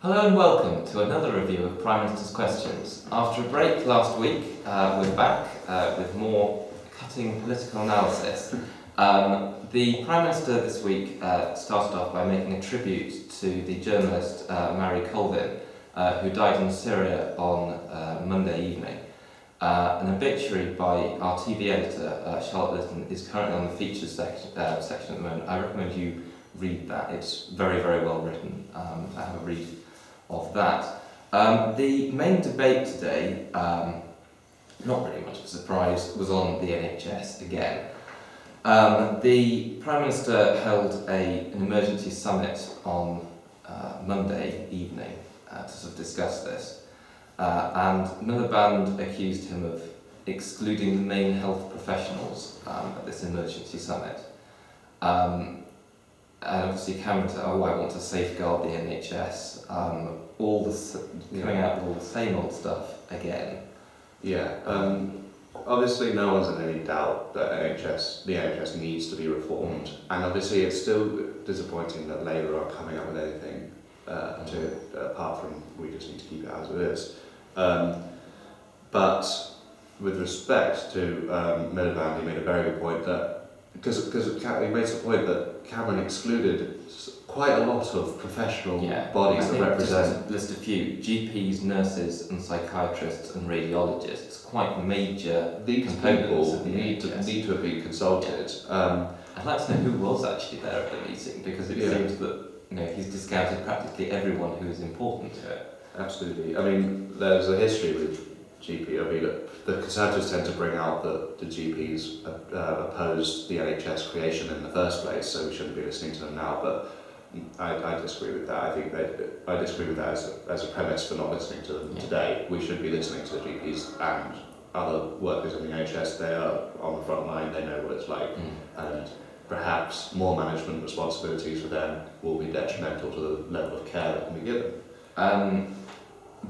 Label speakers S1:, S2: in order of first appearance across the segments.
S1: Hello and welcome to another review of Prime Minister's Questions. After a break last week, we're back with more cutting political analysis. The Prime Minister this week started off by making a tribute to the journalist Mary Colvin, who died in Syria on Monday evening. An obituary by our TV editor, Charlotte Litton, is currently on the features section at the moment. I recommend you read that. It's very, very well written. I have a read of that. The main debate today, not really much of a surprise, was on the NHS again. The Prime Minister held an emergency summit on Monday evening to sort of discuss this, and Miliband accused him of excluding the main health professionals at this emergency summit. And obviously Cameron said, I want to safeguard the NHS, coming out with all the same old stuff again.
S2: Yeah, obviously no one's in any doubt that the NHS needs to be reformed, and obviously it's still disappointing that Labour are coming up with anything apart from we just need to keep it as it is. But with respect to Miliband, he made a very good point that because he makes the point that Cameron excluded quite a lot of professional bodies that represent.
S1: Just to list a few: GPs, nurses, and psychiatrists and radiologists. Quite major components of the NHS.
S2: Need to have been consulted.
S1: I'd like to know who was actually there at the meeting, because it seems that he's discounted practically everyone who is important to it.
S2: Absolutely. I mean, there's a history with GP. I mean, the Conservatives tend to bring out that the GPs opposed the NHS creation in the first place, so we shouldn't be listening to them now. But I disagree with that. I disagree with that as a premise for not listening to them today. We should be listening to the GPs and other workers in the NHS. They are on the front line. They know what it's like, and perhaps more management responsibilities for them will be detrimental to the level of care that can be given.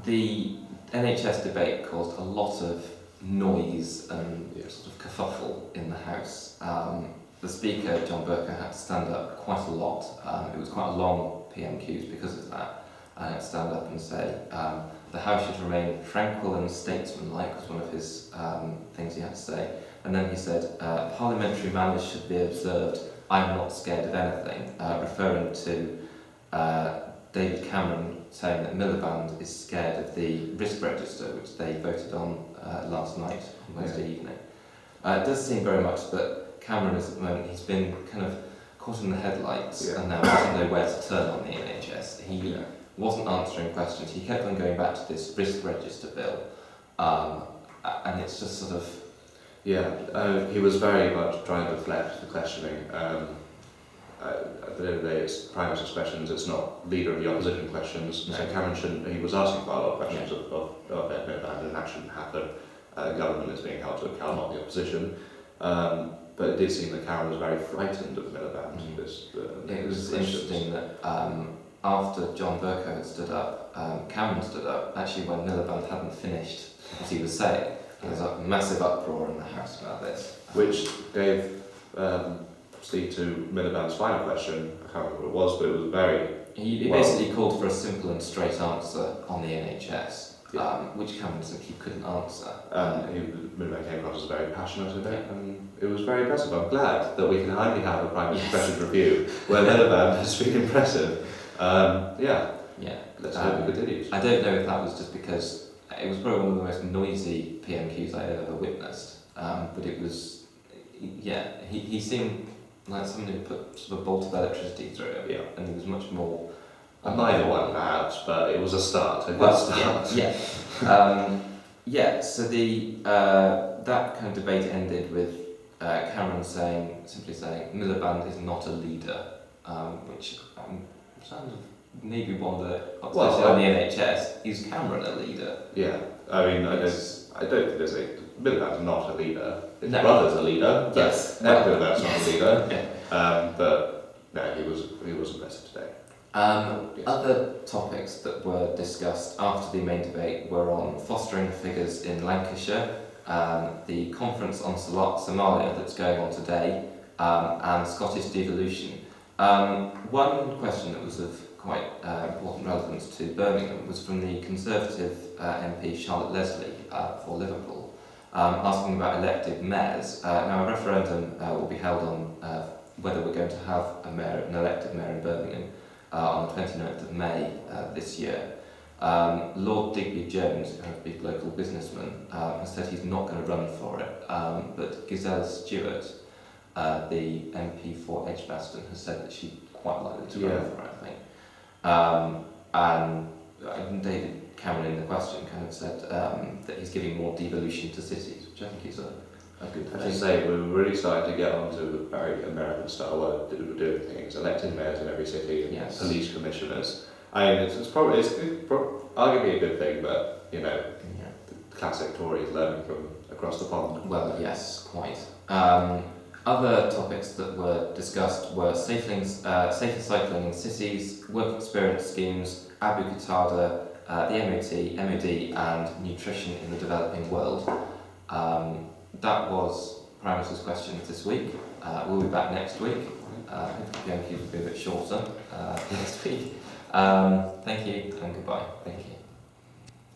S1: The NHS debate caused a lot of noise and sort of kerfuffle in the House. The Speaker, John Burker, had to stand up quite a lot. It was quite a long PMQs because of that. And had to stand up and say the House should remain tranquil and statesmanlike was one of his things he had to say. And then he said, parliamentary manners should be observed. I'm not scared of anything, referring to David Cameron saying that Miliband is scared of the risk register, which they voted on last night, on Wednesday evening. It does seem very much that Cameron is at the moment, he's been kind of caught in the headlights and now doesn't know where to turn on the NHS. He wasn't answering questions, he kept on going back to this risk register bill, and it's just sort of...
S2: he was very much trying to deflect the questioning. At the end of the day, it's Prime Minister's questions, it's not Leader of the Opposition questions. No. So Cameron he was asking quite a lot of questions of Miliband, and that shouldn't happen. The government is being held to account, not the opposition. But it did seem that Cameron was very frightened of Miliband.
S1: It was interesting that after John Burko had stood up, Cameron stood up, actually when Miliband hadn't finished what he was saying. There was a massive uproar in the House about this.
S2: Which gave Steve to Miliband's final question. I can't remember what it was, but it was very...
S1: He basically called for a simple and straight answer on the NHS, which Cameron simply couldn't answer.
S2: Miliband came across as very passionate about it, and it was very impressive. I'm glad that we can finally have a Prime Minister's Questions review where Miliband has been impressive. Let's hope it continues.
S1: I don't know if that was just because it was probably one of the most noisy PMQs I had ever witnessed, but it was, he seemed like someone who put sort of a bolt of electricity through him, and he was much more...
S2: A minor one perhaps, but it was a start,
S1: So that kind of debate ended with Cameron simply saying Miliband is not a leader, which sounds maybe one that especially on the NHS, is Cameron a leader?
S2: Yeah, I mean I don't think there's Miliband's not a leader. His brother's a leader.
S1: Yes,
S2: Miliband's not a leader. But no, he was impressive today.
S1: Other topics that were discussed after the main debate were on fostering figures in Lancashire, the conference on Somalia that's going on today, and Scottish Devolution. One question that was of quite important relevance to Birmingham was from the Conservative MP Charlotte Leslie for Liverpool, asking about elected mayors. Now, a referendum will be held on whether we're going to have an elected mayor in Birmingham on the 29th of May this year. Lord Digby Jones, a kind of big local businessman, has said he's not going to run for it, but Giselle Stewart, the MP for Edgbaston, has said that she'd quite likely to run for it, I think. And David Cameron in the question kind of said that he's giving more devolution to cities, which I think is a good thing.
S2: As you say, we're really starting to get onto a very American style way of doing things, electing mayors in every city and
S1: Yes.
S2: police commissioners. I mean, it's arguably a good thing, but, you know, the classic Tories learning from across the pond.
S1: Well, yes, quite. Other topics that were discussed were safer cycling in cities, work experience schemes, Abu Qatada, the MOD and nutrition in the developing world. That was Prime Minister's questions this week. We'll be back next week. PMQs will be a bit shorter next week. Thank you and goodbye.
S2: Thank you.